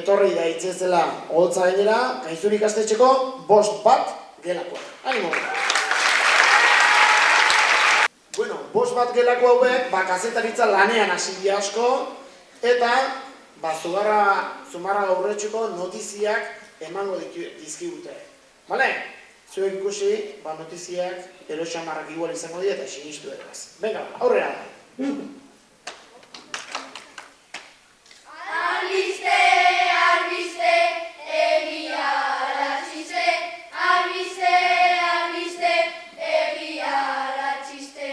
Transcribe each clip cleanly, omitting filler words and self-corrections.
etorri da itzezela oholtza gainera, Gainzuri ikastetxeko 5 gelakoa. Animo! Bueno, 5 gelako hauek, kazetaritza lanean hasi dira asko, eta zumarra aurretxuko notiziak emango dizkigute. Bale? Zuek ikusi, notiziak erosamarrak igual izango dira eta sinistu eraz. Venga, aurrera! Albiste, albiste, egia alatxiste, albiste, albiste, egia alatxiste.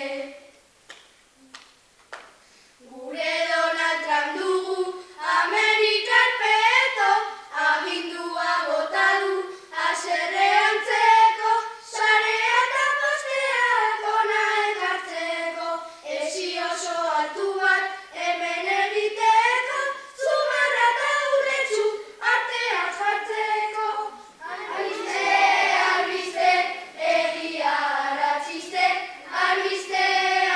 Gure Donald Trump dugu, Amerikan peto, agindua bota du, haserrean antzeko, sarea eta posteak ona ekartzeko, esi oso altu bat, hemen egiteko, Zumarra eta Urretxu artean jartzeko. Albiste, albiste, egia alatxiste, albiste,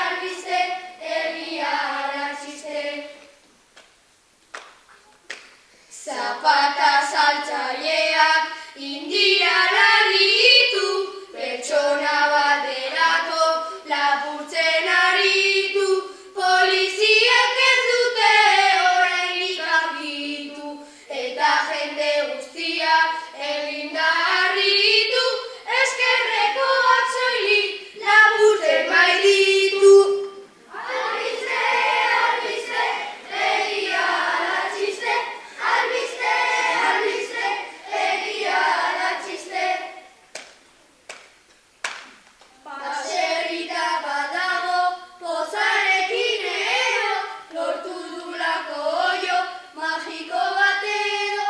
albiste, egia alatxiste. Zapata saltzaileak indira larritu, pertsona bat delako lapurtzen aritu, poliziak ez dute oraindik argitu, eta jende guztia eginda harritu, eskerrekoak soilik lapurtzen baititu. Albiste, albiste, egia alatxiste, albiste, albiste, egia alatxiste. Baserrita badago, pozarekin ero, lortu dulako oio, magiko bat edo,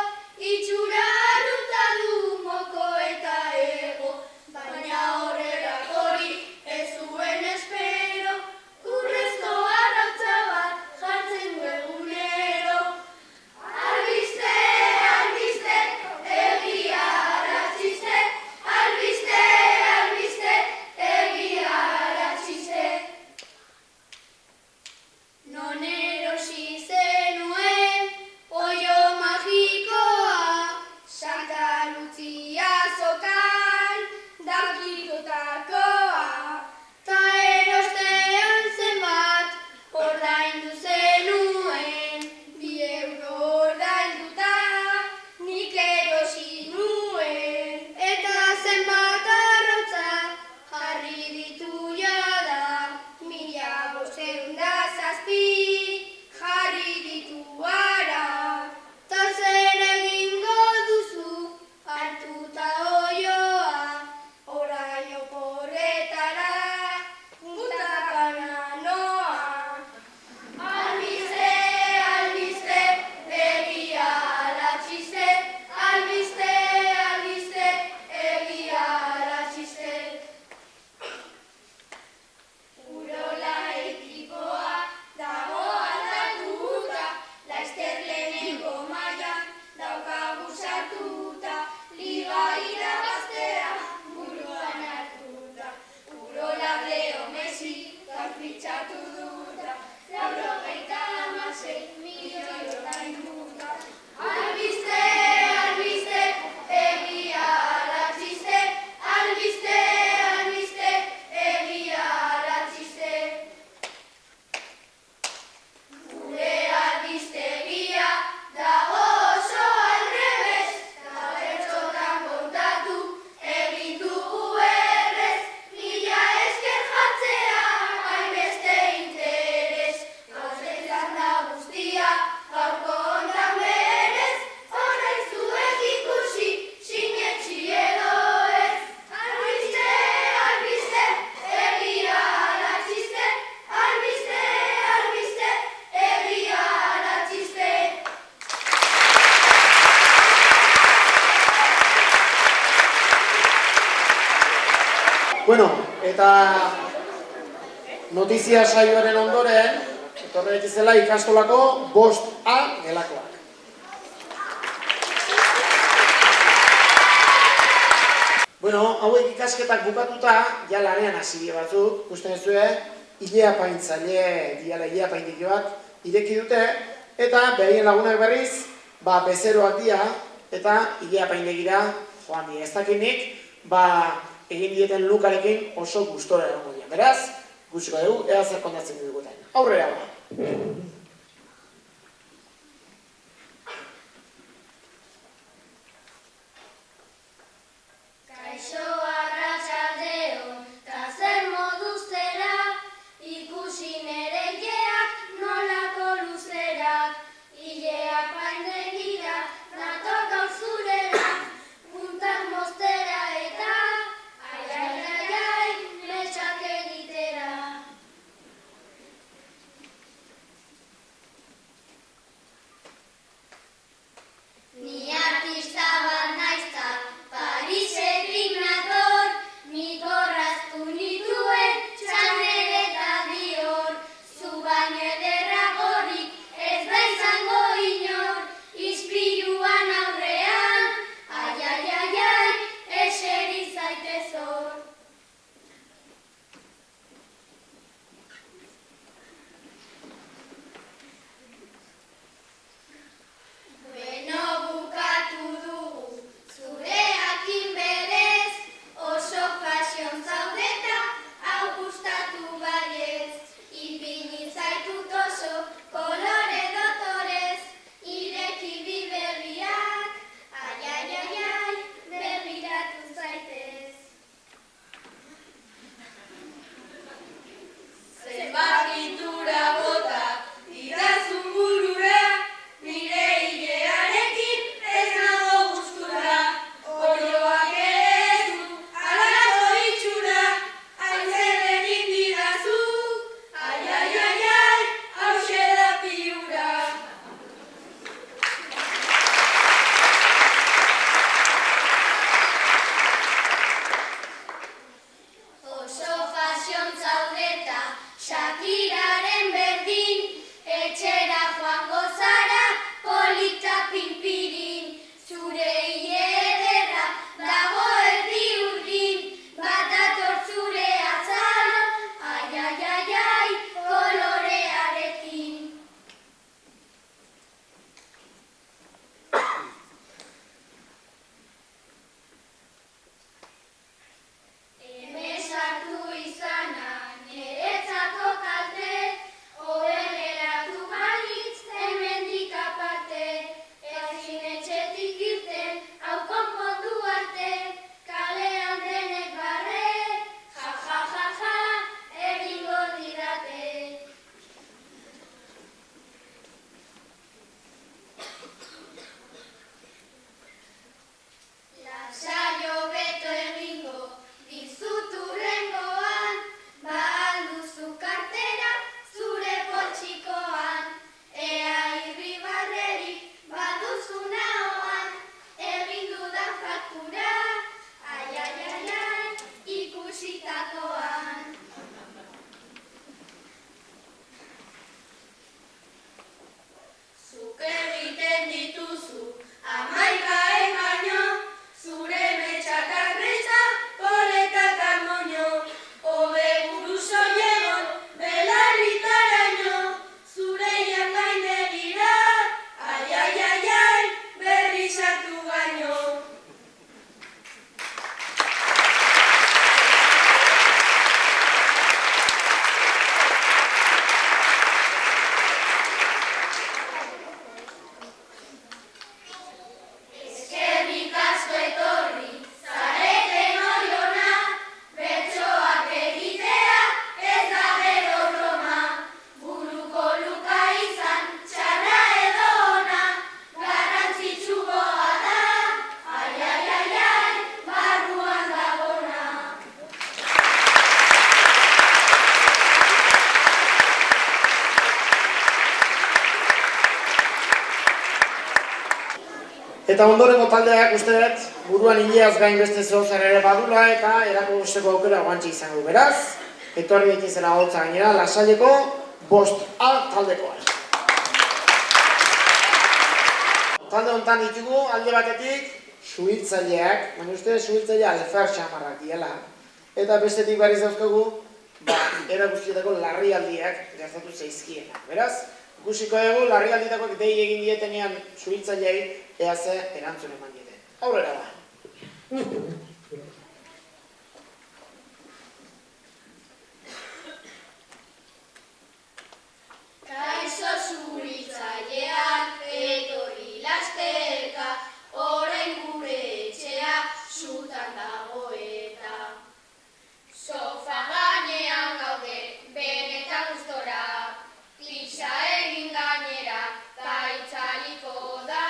itxura aluta du moko eta ego, baina horrelakorik ez zuen espero, urrezko arrautza bat jartzen du egunero. Albiste, albiste, egia alatxiste, albiste, albiste, egia alatxiste. Non erosi zenuen oio magikoa, Santa Lucia azokan dakitotakoa, ta erostean zenbat ordaindu zenuen, 2 euro ordainduta nik erosi nuen, eta zenbat arrautza jarri ditu jada, 1507 jarri ditu ara, ta zer egingo duzu hartuta oioa, orain oporretara gutakana noa. Albiste, albiste, egia alatxiste, albiste, albiste, egia alatxiste. Urola ekipoa dago aldatuta, Laster lehenengo mailan daukagu sartuta, liga irabaztea buruan hartuta. Urola Leo Messi gaur fitxatu duta, 96 milioi ordainduta. Albiste, albiste, egia alatxiste, albiste, albiste, egia alatxiste. Gure albistegia dago oso aldrebes, ta bertsotan kontatu egin dugu errez, mila esker jatzea hainbeste interes, gauzetan da guztia gaurko hontan berez, orain zuek ikusi sinetsi edo ez. Albiste, albiste, egia alatxiste, albiste, albiste, egia alatxiste. Bueno, eta notizia saioaren ondoren, etorri daitezela ikastolako 5A gelakoak. Bueno, hauek ikasketak bukatuta, ja lanean hasi dira batzuk, ikusten duzue, ileapaintzaile, diala ileapaindiki bat, ireki dute, eta behaien lagunak berriz, bezeroak dira eta Ilea apaindegira joan dira. Ez dakinik, egin dieten Lukarekin oso gustora egongo dira. Beraz, guztiko dugu, ea zer kontatzen dugu. Aurrera ba! Kaixo arratsaldeon, ta zer moduz zera, ikusi nereideak nolako luzerak, Ileak apaindegira nator gaur zurera, puntak moztera eta ai, metxak egitera. Ni artista bat naizta, Parisetik nator, nik orraztu nituen Chanel eta Dior. Zu baino ederragorik ez da izango inor, ispiluan aurrean, ai, eseri zaitez hor. Beno bukatu dugu, zureakin berez, oso fashion zaudeta, hau gustatu baiez. Ipini zaitut oso, kolore dotorez, ireki bi berriak, ai, berriratu zaitez. Zenbat pintura bota, didazun burura, nire Ilearekin ez nago gustura. Oioak ere ez du, halako itxura, hain zer egin didazu, ai, hauxe da piura. Oso fashion zaudeta, Shakiraren berdin, etxera joango zara, polita pinpirin. Zure Ile ederra dago erdi urdin, bat dator zure azal, ai, kolorearekin. Hemen sartu izana, niretzako kalte, hoben geratu balitz hemendik aparte. Ezin etxetik irten, hau konpondu arte, kalean denek barre, ja, egingo didate. Lasai hobeto egingo dizut hurrengoan, alduzu kartera zure poltsikoan, ea irribarrerik baduzu nahoan, egin dudan faktura, ai, ikusitakoan. Zuk egiten dituzu, 11 baino, zure metxak arreza, koletak armoño, hobe buruz oiegon, belarritaraino, zure apaindegira, ai, berri sartu baino. Eskerrik asko etorri, zareten oiona, bertsoak egitea ez da gero broma. Buruko luka izan, txarra edo ona, garrantzitsuagoa da, ai, barruan dagona. Eta ondorengo taldeak uste dut, buruan Ileaz gain beste zehozer ere badula eta erakusteko aukera guantxe izango du. Beraz, etorri daitezela holtza gainera, Lasaileko 5A taldekoa. Talde honetan ditugu alde batetik suhiltzaileak, baina uste suhiltzailea alfer xamarrak diela. Eta bestetik berriz dauzkagu, era guztietako larrialdiak gertatu zaizkienak. Beraz, Ikusiko dugu, larrialditakoak dei egin dietenean suhiltzaileei ea ze erantzun eman dieten. Aurrera da. Kaixo suhiltzaileak etorri lasterka, orain gure etxea sutan dago eta. Sofa gainean gaude, benetan gustora, pizza egin gainera, ta itzaliko da.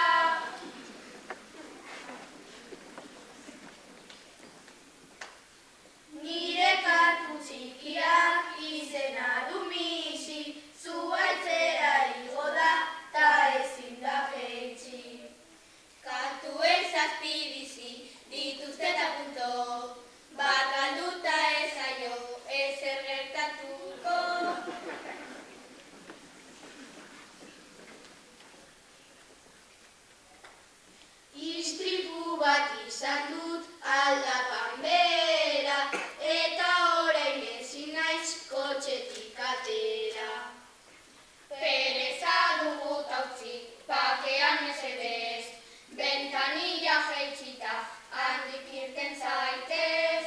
Nire katu txikiak izena du Misi, zuhaitzera igo da, ta ezin da jaitsi. Katuek zazpi bizi dituzte eta punto, bat galduta ez zaio ezer gertatuko. Istripu bat izan dut aldapan behera, eta orain ezin naiz kotxetik atera. Pereza dugu tautzi, pakean mesedez, bentanilla jaitsita, handik irten zaitez.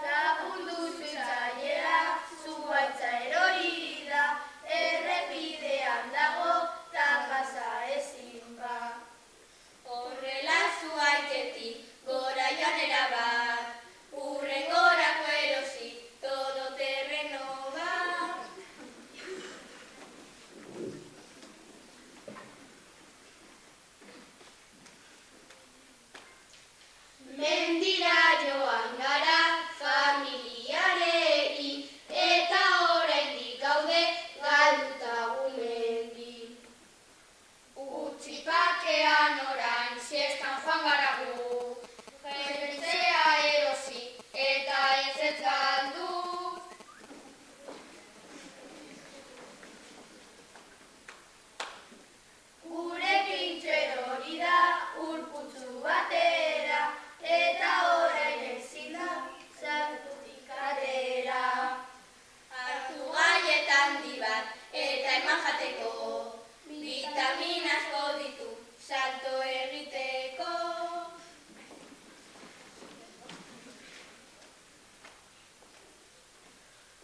Lagundu zuhiltzailea, zuhaitza erori da, errepidean dago, ta pasa ezin ba. Horrela zuhaitzetik gora joan erabat, hurrengorako erosi, todo terreno bat. Mendira joan gara familiarekin, eta oraindik gaude galduta gumendi. Utzi pakean orain siestan joan gara gu, jentzea erosi eta ez galdu. Gurekin txerori da urputzu batera, eta orain ezin da sartutik atera. Hartu galleta handi bat eta eman jateko, vitamina asko ditu salto egiteko.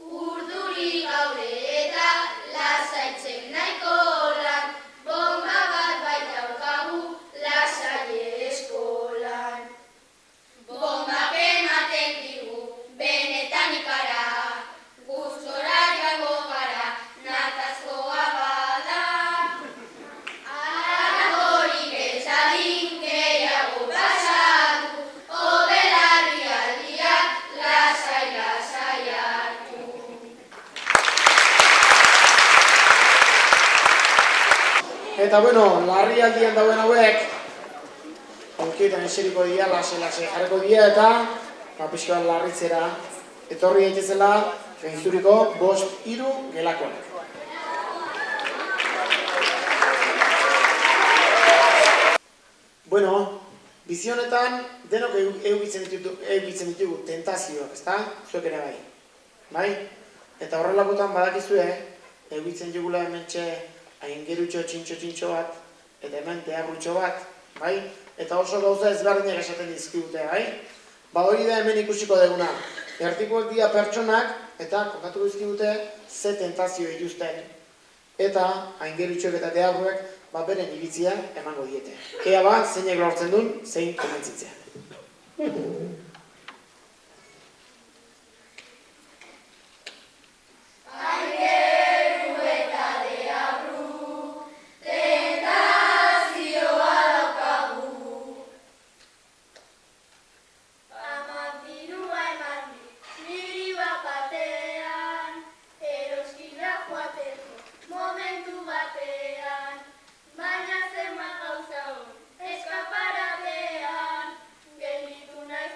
Urduri gaude eta lasaitzen nahiko lan, bomba bat baitaukagu lasai eskolan. Bombak ematen digu benetan ikara, gustora joango gara, natazkoa bada. Aragorik ez adin gehiago pasatu, hobe larrialdiak lasai hartu. Eta bueno, larrialdian dauen hauek, aukietan eseriko dira, lase jarriko dira eta pixka bat larritzera etorri daitezela gainzuriko 5-3 gelakoak. Bueno, bizi honetan denok eukitzen ditugu tentazioak, ezta? Zuek ere bai. Bai? Eta horrelakotan badakizue, eukitzen digula hementxe aingerutxo txintxo bat, eta hemen teagrutxo bat, bai? Eta oso gauza ezberdinak esaten dizkigute, bai? Ba hori da hemen ikusiko deguna. Ertikoak dira pertsonak, eta kokatu dizkigute ze tentazio dituzten. Eta aingerutxoek eta teagruek beren iritzia emango diete. Ea bat, zeinek lortzen duen, zein komentzitzea. Baina zenbat gauza hon, eskaparatean, gelditu naiz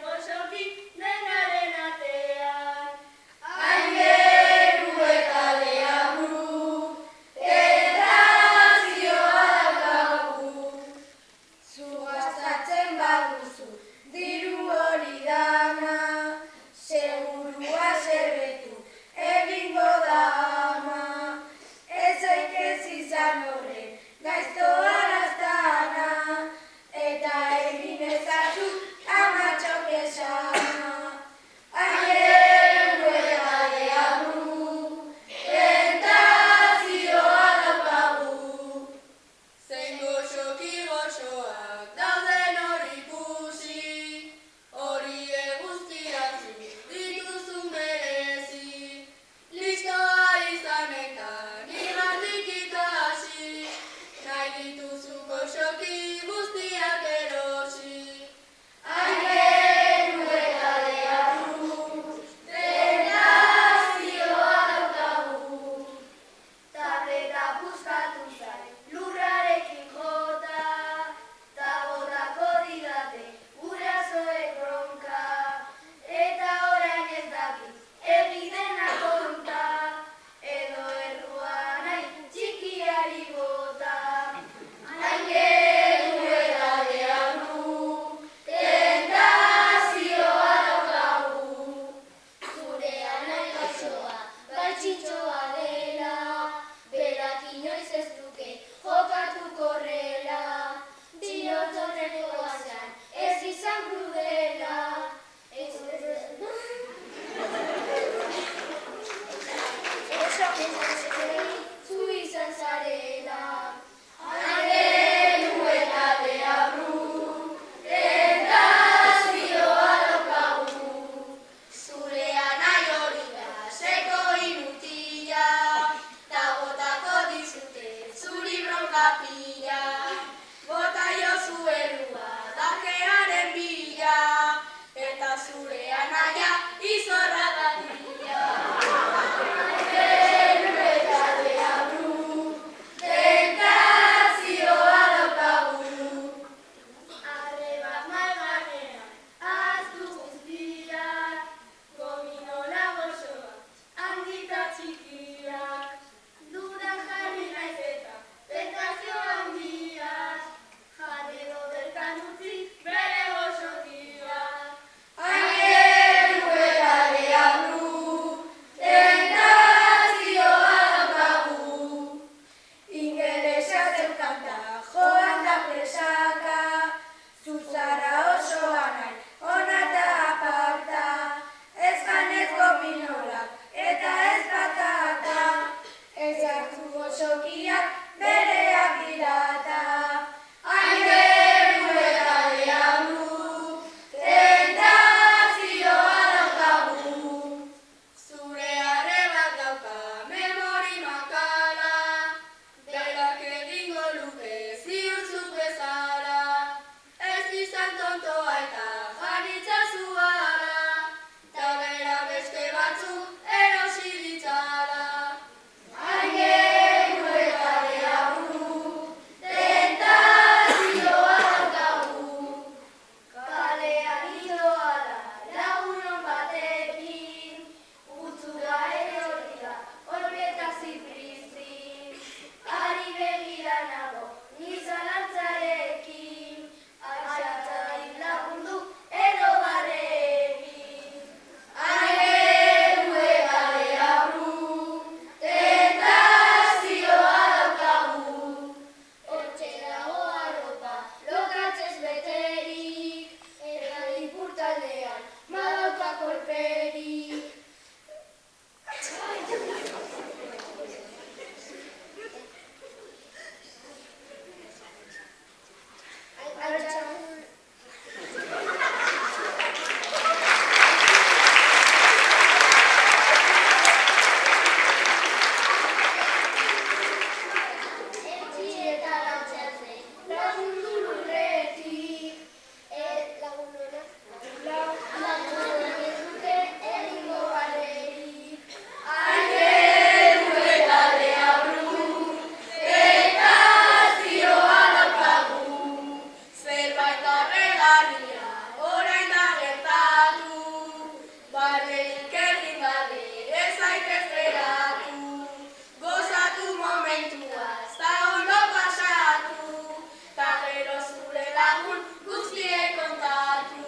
lagun guztiek kontatu.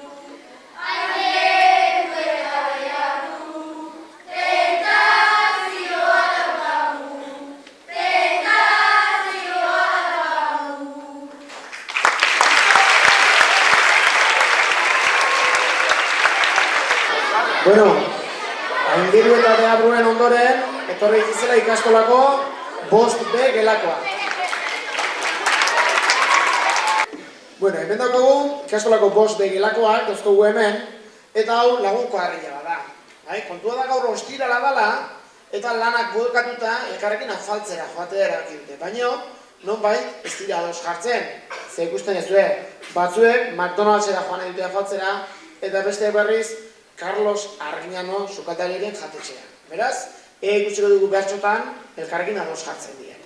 Airetu eta baiardu, tentazioa daukagu, tentazioa daukagu. Bueno, Aindiru eta Deabruen ondoren, etorri izizela ikastolako 5B gelakoa. Bueno, hemen daukagu ikastolako 5B gelakoak, dauzkogu hemen, eta hau lagunko harria bada. Kontua da gaur ostirala dela, eta lanak bulkatuta elkarrekin afaltzera joatea erabaki dute. Baina, nonbait ez dira ados jartzen. Ze ikusten ezue, batzuek McDonaldsera joan dute afaltzera, eta beste berriz Carlos Arguiñano sukatariaren jatetxea. Beraz, ikusiko dugu bertxotan elkarrekin ados jartzen dira.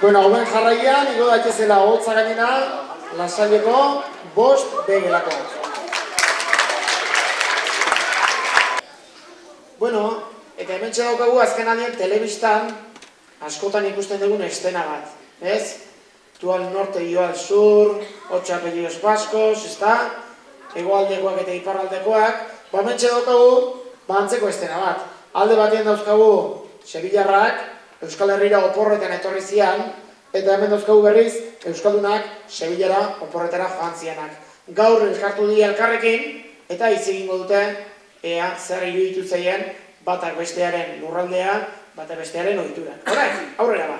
Bueno, hauen jarraian, igo daitezela hotza gainera, Lasaileko 5B gelako. Bueno, eta hemen daukagu azken aldian telebistan askotan ikusten dugun estena bat, ez? tú al norte y yo al sur, 8 apellidos vascos, ezta? Hegoaldekoak eta iparraldekoak, hementxe daukagu, antzeko estena bat. Alde batean dauzkagu Sevillarrak, Euskal Herrira oporretan etorri zian, eta hemen dauzkagu berriz, Euskaldunak Sevillara oporretara joan zianak. Gaur elkartu dira elkarrekin, eta hitz egingo dute, ea zer iruditu zaien, batak bestearen lurraldea, batak bestearen ohiturak. Orain, aurrera ba.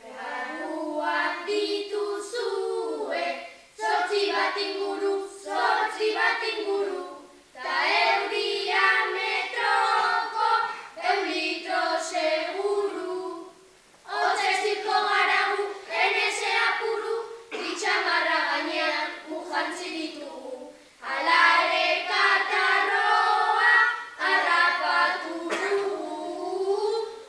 Graduak dituzue, 8 bat inguru, ta euria metroko, litro seguru. Otze zirko garagu, enese apuru, bitxamarra gainean mujantzi ditugu. Ala ere katarroa harrapatu dugu.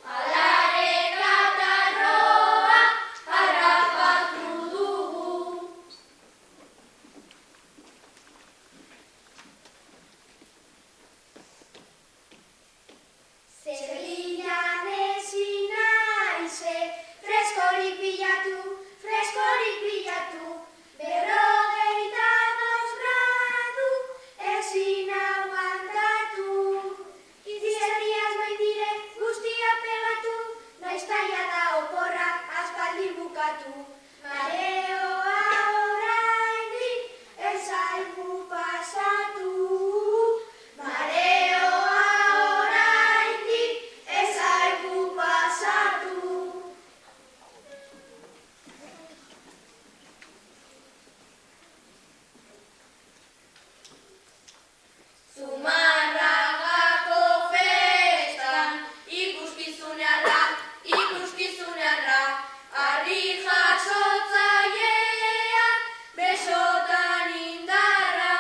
Ala ere katarroa harrapatu dugu. Sevillan ezin naize, freskorik bilatu, 52 gradu, ezin aguantatu. Izerriaz baitire guztia pegatu, noiz taia da oporrak aspaldi bukatu. Mareoa oraindik ez zaigu pasatu. Mareoa oraindik ez zaigu pasatu. Zumarragako festan ikuskizunearra, harri jasotzaileak besotan indarra.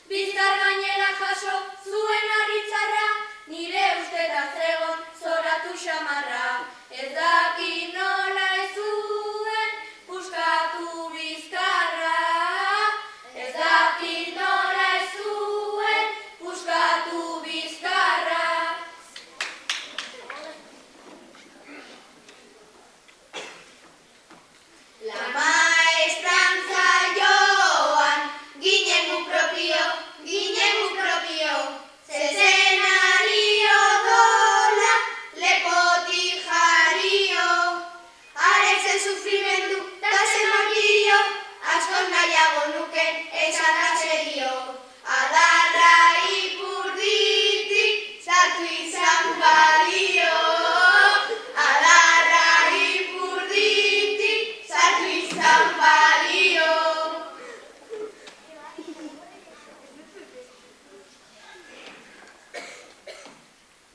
Bizkar gainera jaso zuen harritzarra, nire usteta zegon zoratu xamarra. Ez dakit nola ez zuen puskatu bizkarra. Ez dakit nola ez zuen puskatu bizkarra. La maestranza joan, ginen gu propio, zezenario dola, lepotik jario. Aretzen sufrimendu, da zen martirio, asko nahiago nuken esata serio. Adarra ipurditik, sartu izan balio. Adarra ipurditik, sartu izan balio.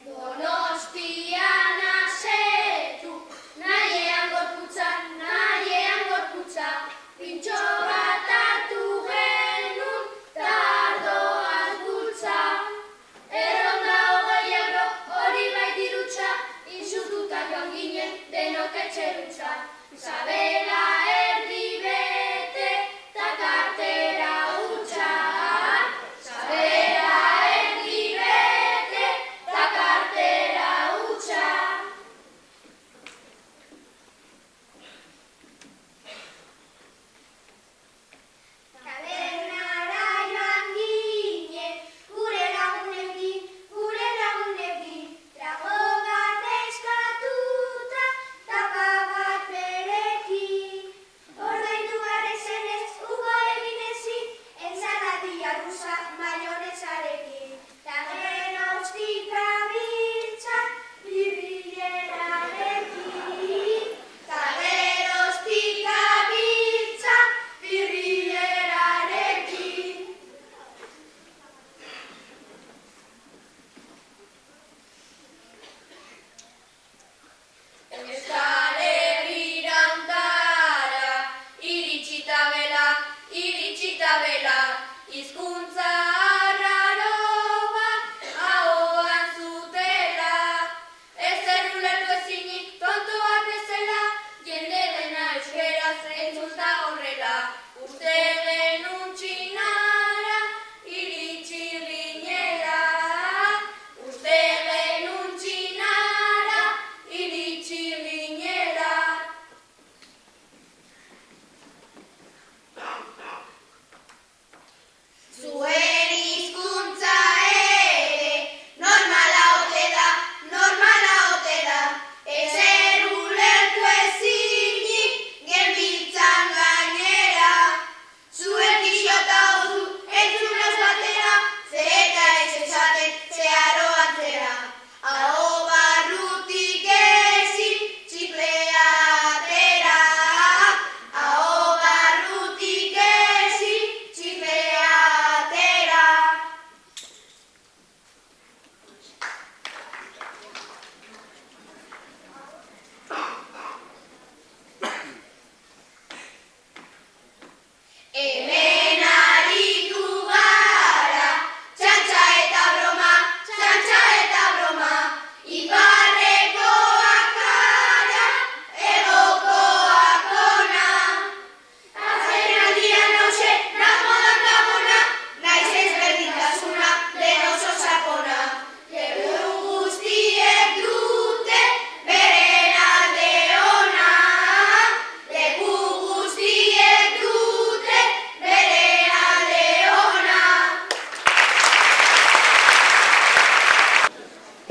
Donostian asetu, nahiean gorputza, pintxo bat hartu genuen, tardoaz bultza. Erronda 20 euro, hori bai dirutza, insultuta joan ginen denok etxerutza. Sabela erdi bete, ta kartera hutsa. Sabela erdi bete, ta kartera hutsa. Tabernara joan ginen, gure lagunekin, trago bat eskatuta, tapa bat berekin.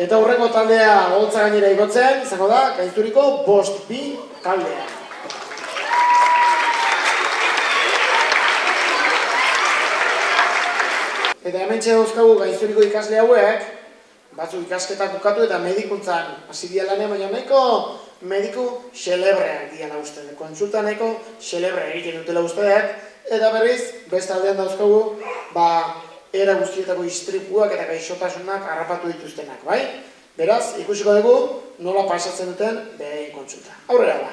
Eta hurrengo taldea holtza gainera igotzen, izango da, Gaizturiko 5-2 taldea. Eta hementxe dauzkagu Gaizturiko ikasle hauek, batzuk ikasketak bukatu eta medikuntzan hasi dira lanean, baina nahiko mediku xelebreak dira uste. Kontsulta nahiko xelebre egiten dutela usteak, eta berriz, beste aldean dauzkagu, era guztietako istripuak eta gaixotasunak harrapatu dituztenak, bai? Beraz, ikusiko dugu nola pasatzen duten beraien kontsulta. Aurrera da!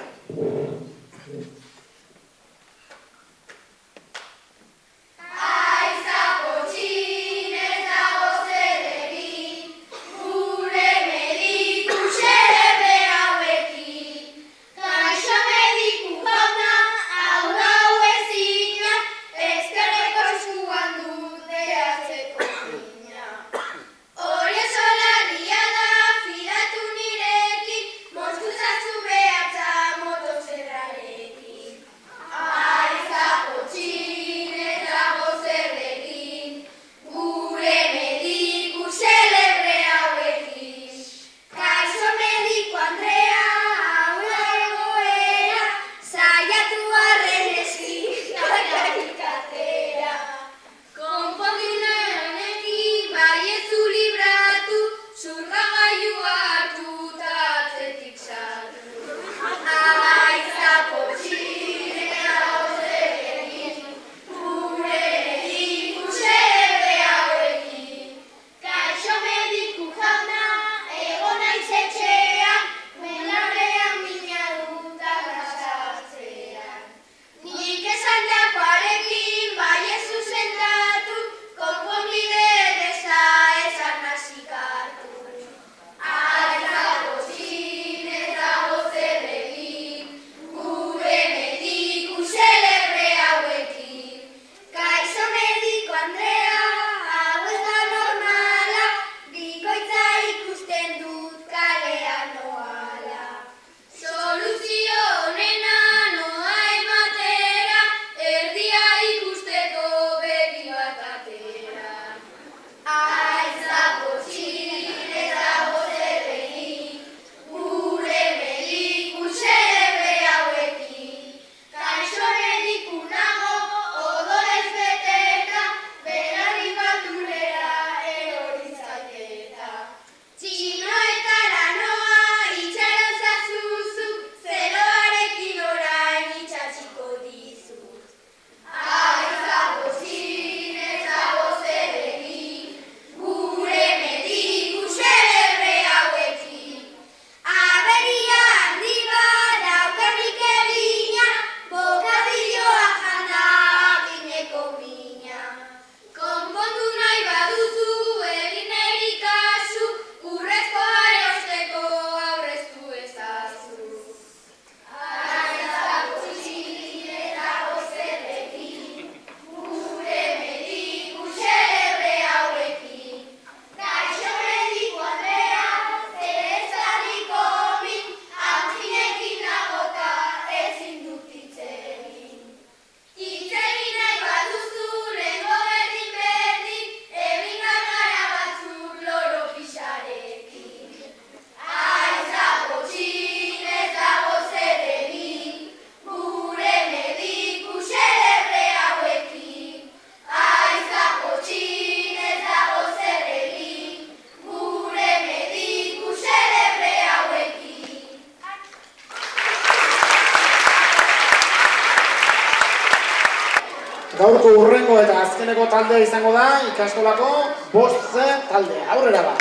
Gaurko hurrengo eta azkeneko taldea izango da ikastolako 5 taldea. Aurrera da!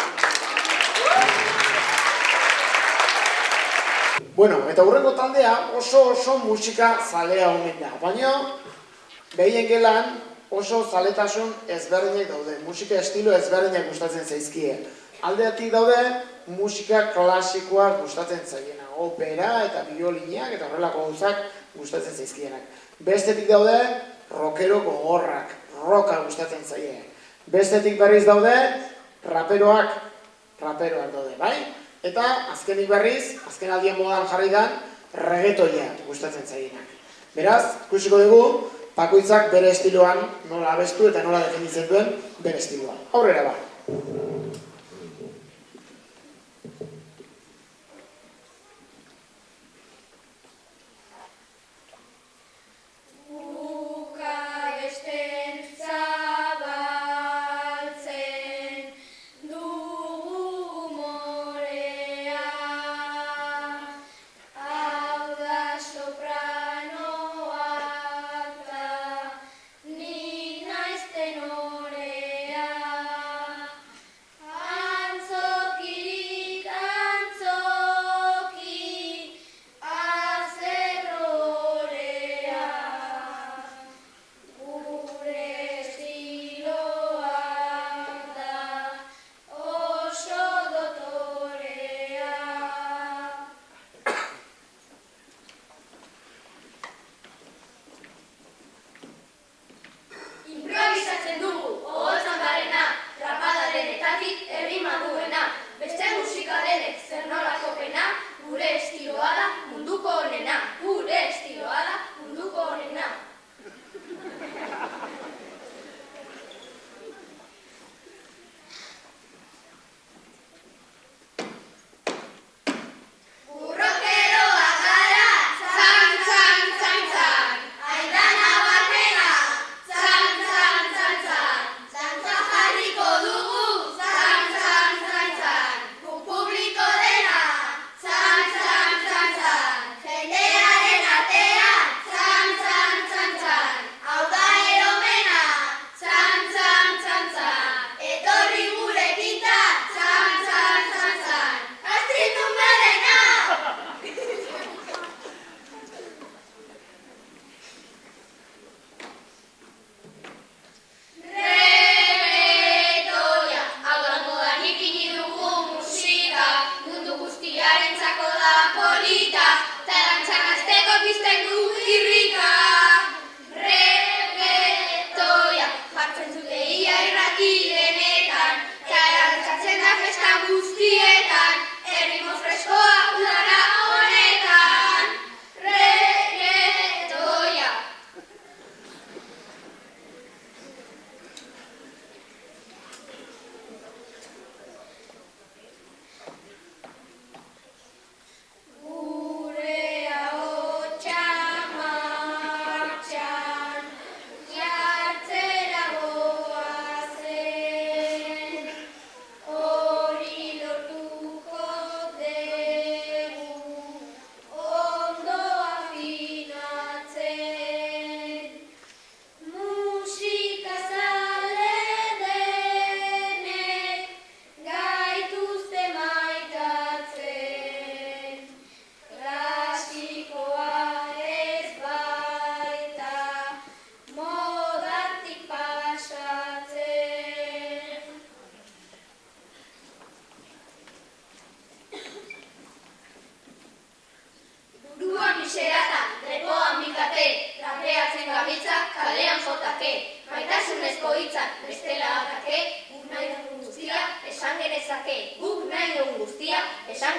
Bueno, eta hurrengo taldea oso musika zalea omen da. Baina, behien gelan oso zaletasun ezberdinak daude. Musika estilo ezberdinak gustatzen zaizkie. Aldeatik daude musika klasikoa gustatzen zaiena. Opera eta biolinak eta horrelako gauzak gustatzen zaizkienak. Bestetik daude rockero gogorrak, rocka gustatzen zaie. Bestetik berriz daude raperoak daude, bai? Eta azkenik berriz, azken aldien modan jarri dan, reggaetoia gustatzen zaienak. Beraz, ikusiko dugu, bakoitzak bere estiloan nola abestu eta nola definitzen duen bere estiloan. Aurrera ba!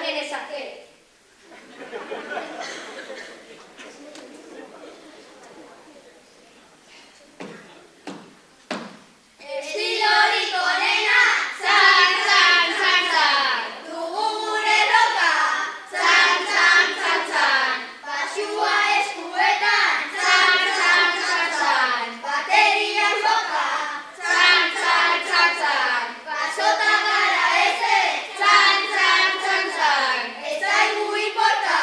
genezake. Estilorik onena, zan, zan, zan, zan. Dugu gure roka, zan, zan, zan, zan. Basua eskuetan, zan, zan, zan, zan. Bateria joka, zan, zan, zan, zan. Basota gara eze, zan, zan, zan, zan. Ez zaigu importa,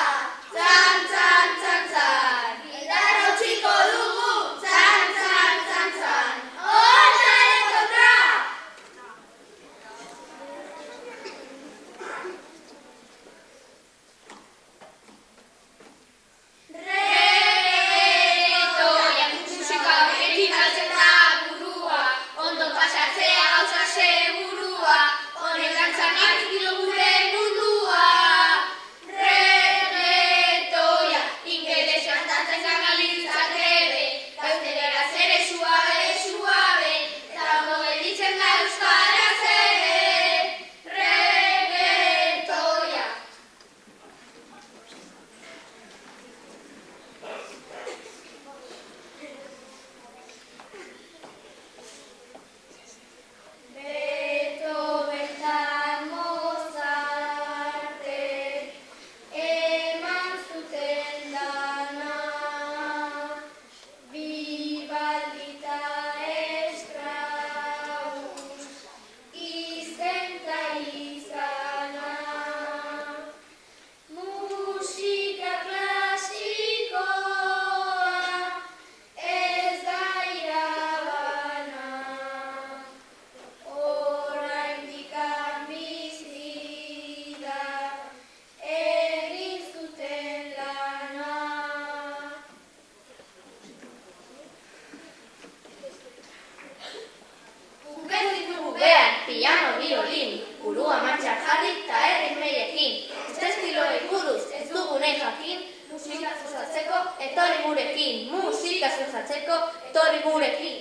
zan, zan, zan, zan. Gitarra utziko dugu, zan, zan, zan, zan. Hortzaren kontra! Reggaetoia, musika honekin altzen da burua, ondo pasatzea gauza segurua, honek dantzan argilo gure mundua. Reggaetoia, ingelesez dantzen gangalitzatebe, gazteleraz ere suabe, suabe, eta ondo gelditzen da euskaraz ere. Reggaetoia. Beethoven eta Mozartek eman zuten dana, Vivaldi eta Strauss izen ta izana. Musika klasikoa ez da irabana, oraindik bizi da egin zuten lana. Guk ez ditugu behar piano, biolin, burua martxan jarri eta erritmeiekin. Ez estiloei buruz ez dugu nahi jakin, musika zuzatzeko etorri gurekin. Musika zuzatzeko etorri gurekin.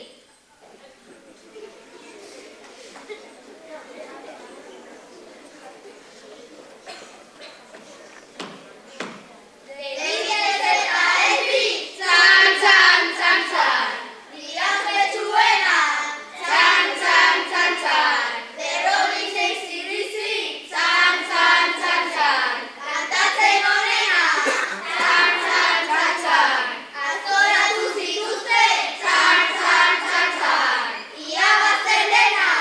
Delizez eta elbi, zan, zan, zan, zan. Dirazgetxuena, zan, zan, zan, zan. Derrobin zeizibizi, zan, zan, zan, zan. Kantatzen onena, zan, zan, zan, zan. Azoratu zituzten, zan, zan, zan, zan. Irabazten dena,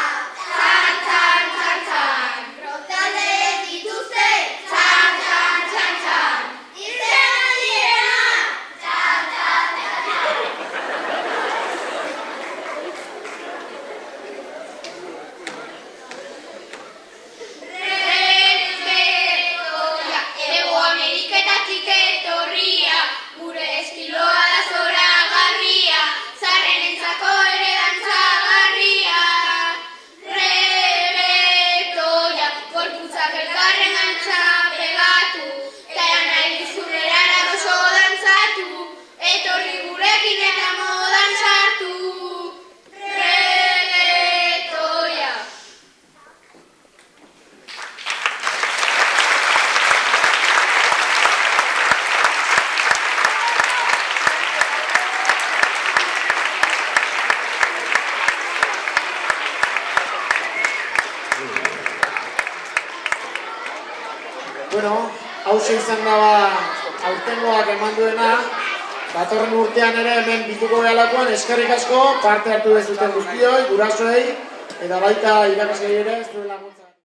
zan, zan, zan, zan. Rocktalde ez dituzten, zan, zan, zan, zan. Irten handiena, zan, zan, zan, zan. Reggaetoia, Hego Ameriketatik etorria, gure estiloa da zoragarria, zaharrenentzako ere dantzagarria. Reggaetoia, gorputzak elkarren antza pegatu, eta nahi duzurrerara oso dantzatu, etorri gurekin eta modan sartu. Reggaetoia. Bueno, hauxe izan daba aurtengoak eman duena, datorren urtean ere hemen bituko gehalakoan eskerrik asko parte hartu dezuten guztioi, gurasoei, eta baita irakasleei ere ez duen laguntza.